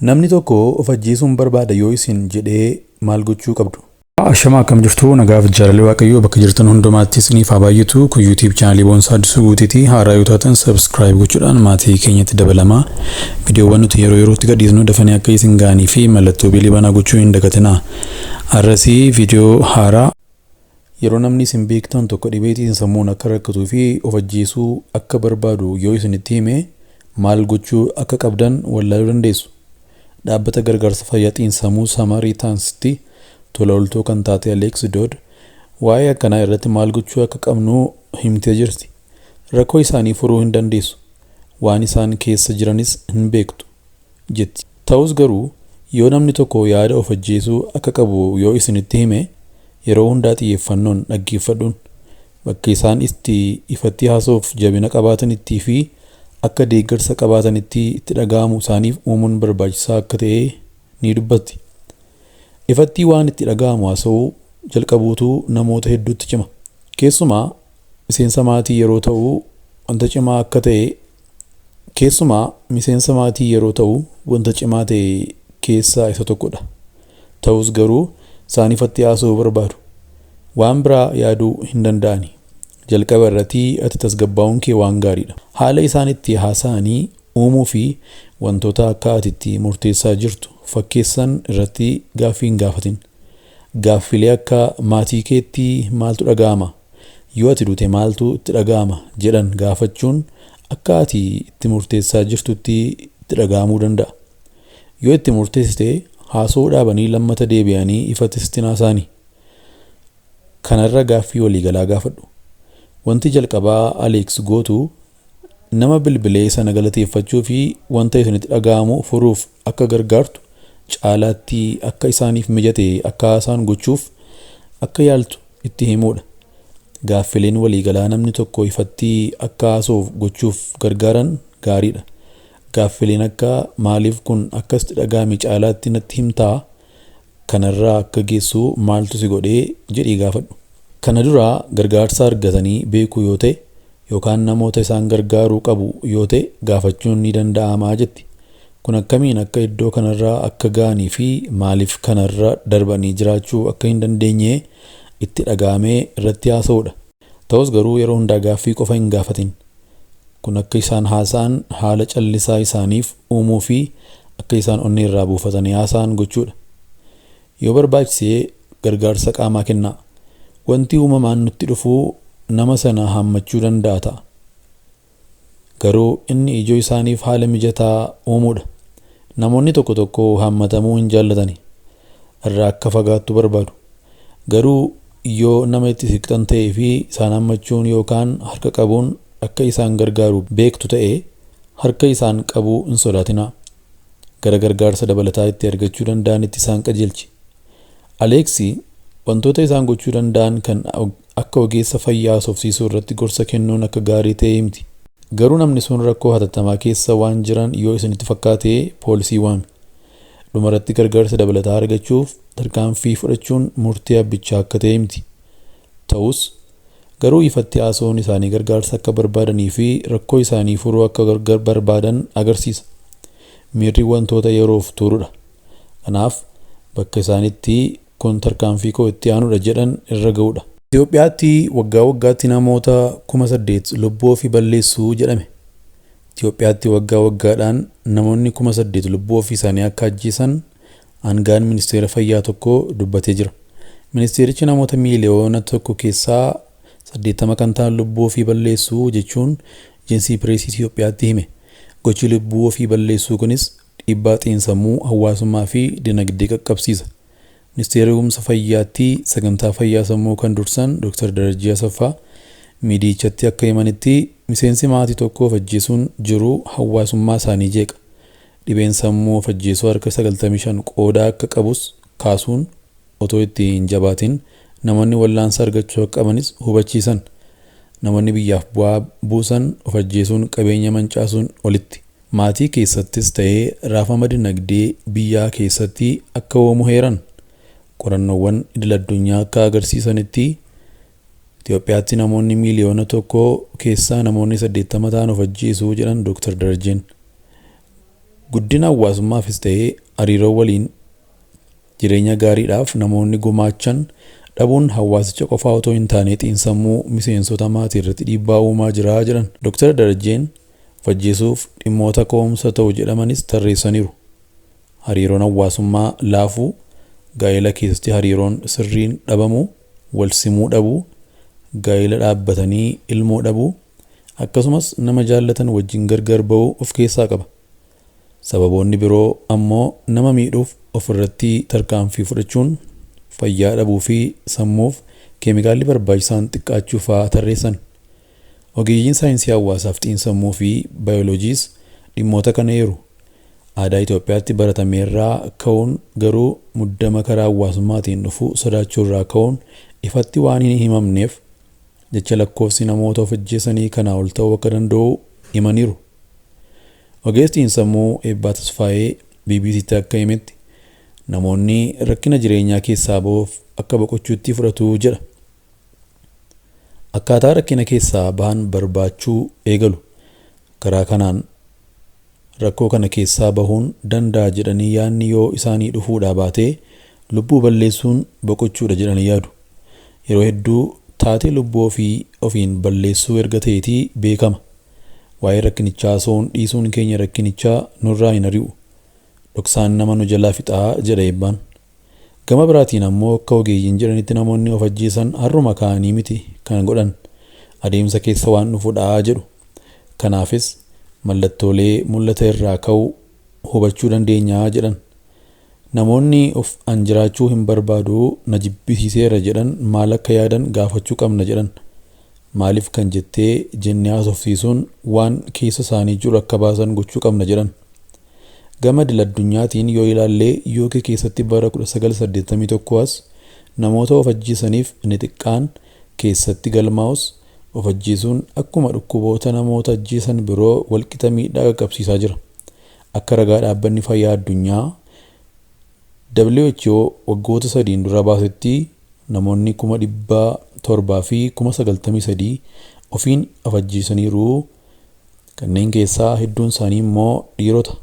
Namni tokko of ajjeesuun barbaada yoo isin jedhee maal gochuu qabdu? Ashama akkam jirtu nagaaf jaalalli waaqayyoo bakka jirtan hundumaatti isiniif haa baay'atu. Kun YouTube channel Boonsaa Addisuu Guutiiti. Haaraa yoo taatan subscribe gochuudhaan maatii keenyatti dabalamaa. Viidiyoowwan nuti yeroo yerootti gadhiisnu dafanii akka isin ga'anii fi mallattoo bilii banaa gochuu hin dagatinaa. Arrasii viidiyoo haaraa yeroo namni isin beektan tokko dhibeetiin sammuun akka rakkatuu fi of ajjeesuu akka barbaadu yoo isinitti hime maal gochuu akka qabdan wallaaluu dandeessu. Dhaabbata gargaarsa fayyaa sammuu Samaaritaansitti tola ooltuu kan taate Alex Dodd waa'ee akkanaa irratti maal gochuu akka qabnu himtee jirti. Rakkoo isaanii furuu hin dandeessu. Waan isaan keessa jiranis hin beektu jetti. Ta'us garuu yoo namni tokko yaada of ajjeesuu akka qabu yoo isinitti hime yeroo hundaa xiyyeeffannoon dhaggeeffadhuun bakka isaan itti ifatti haasoof jabina qabaatanitti fi akka deeggarsa qabaatanitti itti dhaga'amu isaaniif uumuun barbaachisaa akka ta'e ni dubbatti. Ifatti waan itti dhaga'amu haasa'uu jalqabuutu namoota hedduutti cima. Keessumaa miseensa maatii yeroo ta'u wanta cimaa akka ta'e wanta cimaa ta'e keessaa isa tokkodha. Ta'us garuu isaan ifatti haasa'uu barbaadu. Waan biraa yaaduu hin danda'ani. Jalqaba irratti ati tasgabbaa'uun kee waan gaariidha. Haala isaan itti haasa'anii uumuu fi wantoota akka ati itti murteessaa jirtu fakkeessan irratti gaaffii hin gaafatin. Gaaffilee akka maatii keetti maaltu dhaga'ama? Yoo ati duute maaltu itti dhaga'ama? jedhan gaafachuun akka ati itti murteessaa jirtutti itti dhaga'amuu danda'a. Yoo itti murteessite haasa'uu dhaabanii lammata deebi'anii ifatti sitti haasa'ani. Kanarra gaaffii waliigalaa gaafadhu. Wanti jalqabaa Alex gootu nama bilbilee sana galateeffachuu fi wanta isinitti dhaga'amu furuuf akka gargaartu caalaatti akka isaaniif mijate akka haasaan gochuuf akka yaaltu itti himuudha. Gaaffileen waliigalaa namni tokko ifatti akka haasoof gochuuf gargaaran gaariidha. Gaaffileen akka maaliif kun akkasitti dhaga'ame caalaatti natti himtaa? Kanarraa akka geessu maaltu si godhee jedhii gaafadhu. Kana dura gargaarsa argatanii beekuu yoo ta'e yookaan namoota isaan gargaaruu qabu yoo ta'e gaafachuun ni danda'amaa jetti. Kun akkamiin akka iddoo kanarraa akka ga'anii fi maaliif kanarra darbanii jiraachuu akka hin dandeenye itti dhaga'amee irratti haasa'uudha. Ta'us garuu yeroo hundaa gaaffii qofa hin gaafatin. Kun akka isaan haasa'an haala callisaa isaaniif uumuu fi akka isaan onnee irraa buufatanii haasa'an gochuudha. Yoo barbaachise gargaarsa qaamaa kennaa. Wanti uumamaan nutti dhufuu nama sana hammachuu danda'a ta'a. Garuu inni ijoo isaaniif haala mijataa uumuudha. Namoonni tokko tokko hammatamuu hin jaallatani. Irraa akka fagaattu barbaadu. Garuu yoo nama itti siqxan ta'ee fi isaan hammachuun yookaan harka qabuun akka isaan gargaaru beektu ta'e harka isaan qabuu hin sodaatinaa. Gara gargaarsa dabalataa itti argachuu danda'anitti isaan qajeelchi. Aleeksi wantoota isaan gochuu danda'an kan akka ogeessa fayyaa haasofsiisuu irratti gorsa kennuun akka gaarii ta'e himti. Garuu namni sun rakkoo hatattamaa keessa waan jiran yoo isinitti fakkaate poolisii waami. Dhumarratti gargaarsa dabalataa argachuuf tarkaanfii fudhachuun murtii abbichaa akka ta'e himti. Ta'us garuu ifatti haasa'uun isaanii gargaarsa akka barbaadanii fi rakkoo isaanii furuu akka barbaadan agarsiisa. Miirri wantoota yeroof turuudha. Kanaaf bakka isaanitti kun tarkaanfii koo itti aanuudha jedhan irra ga'uudha. Itoophiyaatti waggaa waggaatti namoota 8,000 lubbuu ofii balleessuu jedhame. Itoophiyaatti waggaa waggaadhaan namoonni 8,000 lubbuu ofii isaanii akka ajjeesan aangaan ministeera fayyaa tokko dubbatee jira. Ministeerichi namoota miiliyoona tokko keessaa 80 kan ta'an lubbuu ofii balleessuu jechuun ejensii pireesii Itoophiyaatti hime. Gochi lubbuu ofii balleessuu kunis dhiibbaa xiinsammuu hawaasummaa fi dinagdee qaqqabsiisa. Ministeerri Eegumsa Fayyaatti sagantaa fayyaa sammuu kan dursan Dr. Darajjii Asaffaa miidiyichatti akka himanitti miseensi maatii tokko of ajjeesuun jiru hawaasummaa isaanii jeeqa. Dhibeen sammuu of ajjeesuu harka 95 qooda akka qabus kaasuun otoo itti hin jabaatin namoonni wallaansa argachuu akka qabanis hubachiisan. Namoonni biyyaaf bu'aa buusan of ajjeesuun qabeenya mancaasuun olitti. Maatii keessattis ta'ee raafama dinagdee biyyaa keessatti akka uumamu heeran. Qorannoowwan idil-addunyaa akka agarsiisanitti Itoophiyaatti namoonni miiliyoona tokko keessaa namoonni 80 ta'an of ajjeesuu jedhan Dr. Darajjeen. Guddina hawaasummaafis ta'ee hariiroo waliin jireenya gaariidhaaf namoonni gumaachan dhabuun hawaasicha qofaa otoo hin taane xiinsammuu miseensota maatii irratti dhiibbaa uumaa jira jedhan. Dr. Darajeen fajjeesuuf dhimmoota ka'umsa ta'u jedhamanis tarreessaniiru. Hariiroon hawaasummaa laafuu, gaa'ela keessatti hariiroon sirriin dhabamuu, wal simuu dhabuu, gaa'ela dhaabbatanii ilmoo dhabuu, akkasumas nama jaallatan wajjin gargar ba'uu of keessaa qaba. Sababoonni biroo ammoo nama miidhuuf ofirratti tarkaanfii fudhachuun, fayyaa dhabuu fi sammuuf keemikaalli barbaachisaan xiqqaachuu fa'aa tarreessan. Ogeeyyiin saayinsii hawaasaaf xiinsammuu fi baayoloojiis dhimmoota kana eeru. Aadaa Itoophiyaatti baratameerraa ka'uun garuu muddama karaa hawaasummaatiin dhufu sodaachuurraa ka'uun ifatti waan hin himamneef jecha lakkoofsi namoota of ajjeesanii kanaa ol ta'uu akka danda'u himaniiru. Ogeessi xiinsammuu Eebbaa Tasfaayee BBC'tti akka himetti namoonni rakkina jireenyaa keessaa ba'uuf akka boqochuutti fudhatu jedha. Akkaataa rakkina keessaa bahan barbaachuu eegalu. Karaa kanaan rakkoo kana keessaa bahuun danda'a jedhanii yaadni yoo isaanii dhufuudhaa baatee lubbuu balleessuun boqochuudha jedhanii yaadu. Yeroo hedduu taatee lubbuu ofiin balleessuu erga ta'eetii beekama. Waa'ee rakkinichaa soon dhiisuun keenya rakkinichaa nurraa hin ari'u. Dhoksaan nama nu jalaa fixaa jedha Eebbaan. Gama biraatiin ammoo akka ogeeyyiin jedhanitti namoonni of ajjeesan harruma kaanii miti kan godhan adeemsa keessa waan dhufudhaa jedhu. Kanaafis mallattoolee mul'ata irraa ka'u hubachuu dandeenyaa jedhan. Namoonni of anjiraachuu hin barbaadu na jibbisiiseera jedhan maal akka yaadan gaafachuu qabna jedhan. Maaliif kan jettee jennee haasofsiisuun waan keessa isaanii jiru akka baasan gochuu qabna jedhan. Gama idil-addunyaatiin yoo ilaallee UK keessatti bara 1981 as namoota of ajjeesaniif inni xiqqaan keessatti galmaa'us of ajjeesuun akkuma dhukkuboota namoota ajjeesan biroo walqixa miidhaa qaqqabsiisaa jira. Akka ragaa dhaabbanni fayyaa addunyaa WHO waggoota 3 dura baasetti namoonni 700,000 fi 93,000 ofiin of ajjeesaniiru. Kanneen keessaa hedduun isaanii immoo dhiirota.